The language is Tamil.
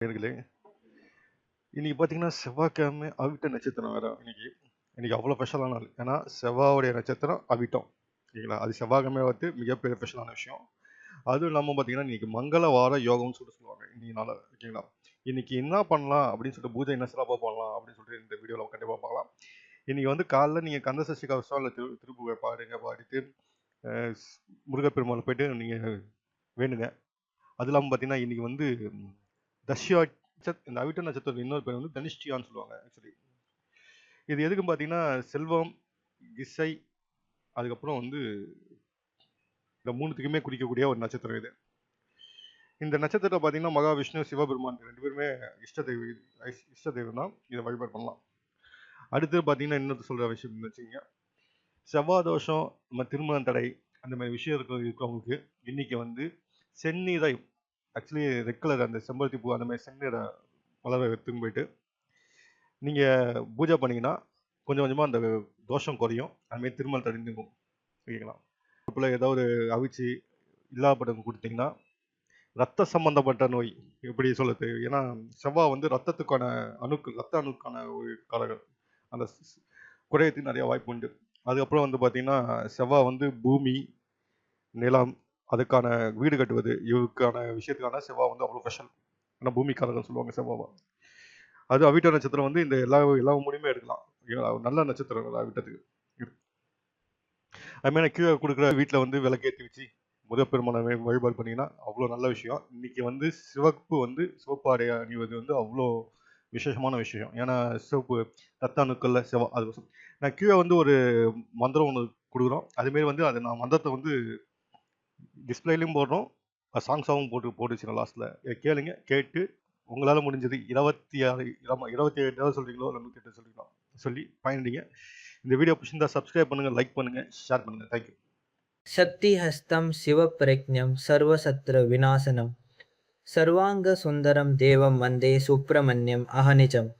நேயர்களே, இன்னைக்கு பார்த்தீங்கன்னா, செவ்வாய்க்கிழமை அவிட்ட நட்சத்திரம் வேற இன்னைக்கு. இன்னைக்கு அவ்வளோ ஸ்பெஷலான நாள். ஏன்னா, செவ்வாயுடைய நட்சத்திரம் அவிட்டம். சரிங்களா? அது செவ்வாய்க்கிழமை வந்து மிகப்பெரிய ஸ்பெஷலான விஷயம். அதுவும் இல்லாம பார்த்தீங்கன்னா, இன்னைக்கு மங்களவார யோகம்னு சொல்லுவாங்க. இன்னைக்கு நாள ஓகேங்களா? இன்னைக்கு என்ன பண்ணலாம் அப்படின்னு சொல்லிட்டு பூஜை என்ன சிறப்பா பண்ணலாம் அப்படின்னு சொல்லிட்டு இந்த வீடியோல கண்டிப்பா பார்க்கலாம். இன்னைக்கு வந்து காலைல நீங்க கந்த சஷ்டி கவசம் இல்ல திருப்புகழ் பாடுங்க. பாடிட்டு அ ஸ் முருகப்பெருமான போயிட்டு நீங்க வேண்டுங்க. அது இல்லாம பார்த்தீங்கன்னா, இன்னைக்கு வந்து தஷ்யா இந்த அவிட்ட நட்சத்திரத்தோட இன்னொரு பேர் வந்து தனிஷ்டியான்னு சொல்லுவாங்க ஆக்சுவலி. இது எதுக்குன்னு பார்த்தீங்கன்னா, செல்வம், இசை, அதுக்கப்புறம் வந்து இந்த 3த்துக்குமே குறிக்கக்கூடிய ஒரு நட்சத்திரம் இது. இந்த நட்சத்திரத்த பார்த்தீங்கன்னா, மகாவிஷ்ணு, சிவபெருமான் 2 பேருமே இஷ்ட தெய்வம் தான். இத வழிபாடு பண்ணலாம். அடுத்து பார்த்தீங்கன்னா, இன்னொரு சொல்ற விஷயம் என்ன வச்சுக்கங்க. செவ்வாய் தோஷம், நம்ம திருமண தடை, அந்த மாரி விஷயம் இருக்கிறவங்களுக்கு இன்னைக்கு வந்து செந்நிறை ஆக்சுவலி ரெட் கலர் அந்த செம்பருத்தி பூ அந்த மாரி செந்நிற மலர எடுத்துன்னு போயிட்டு நீங்க பூஜை பண்ணீங்கன்னா, கொஞ்சம் கொஞ்சமா அந்த தோஷம் குறையும். அது மாரி திருமண தடை நீங்கும். ஓகேங்களா? அடுப்புல ஏதாவது அவிச்சு இல்லாதப்பட்டவங்களுக்கு குடுத்தீங்கன்னா, ரத்த சம்பந்தப்பட்ட நோய் எப்படி சொல்றது? ஏன்னா, செவ்வாய் வந்து ரத்தத்துக்கான ரத்த அணுக்கான ஒரு காரகன். அந்த குறையத்துக்கு நெறைய வாய்ப்பு உண்டு. அதுக்கப்புறம் வந்து பார்த்தீங்கன்னா, செவ்வாய் வந்து பூமி, நிலம் அதுக்கான வீடு கட்டுவது, இதுக்கான விஷயத்துக்கான செவ்வாய் வந்து அவ்வளோ ஸ்பெஷல். ஏன்னா பூமிக்காரகன்னு சொல்லுவாங்க செவ்வாவ. அது அவிட்ட நட்சத்திரம் வந்து இந்த எல்லா முடியுமே எடுக்கலாம். ஓகேங்களா? ஒரு நல்ல நட்சத்திரம் அவிட்டத்துக்கு. அது மாரி கீழ குடுக்குற வீட்ல வந்து விளக்கேத்தி வச்சு முருகப்பெருமான வழிபாடு பண்ணீங்கன்னா, அவ்வளோ நல்ல விஷயம். இன்னைக்கு வந்து சிவப்பு ஆடை அணிவது வந்து அவ்வளோ விசேஷமான விஷயம். ஏன்னா, சிவப்பு ரத்த அணுக்கள்ல அது நான் கீழ வந்து ஒரு மந்திரம் ஒண்ணு குடுக்குறோம். அதுமாரி வந்து அது நான் மந்திரத்த வந்து டிஸ்ப்ளேலயும் போடுறோம். சாங்ஸாவும் போட்டு வச்சுருக்கோம் லாஸ்ட்ல. இத கேளுங்க. கேட்டு உங்களால முடிஞ்சது 26 ஆமா 27 சொல்றீங்களோ, இல்ல 108 சொல்றீங்களோ சொல்லி பயனடைங்க. இந்த வீடியோ பிடிச்சிருந்தா சப்ஸ்கிரைப் பண்ணுங்க, லைக் பண்ணுங்க, ஷேர் பண்ணுங்க. Thank you. शक्तिहस्तं शिवप्रज्ञं सर्वशत्रुविनाशनं सर्वाङ्गसुन्दरं देवं वन्दे सुब्रह्मण्यम् अहनिजम्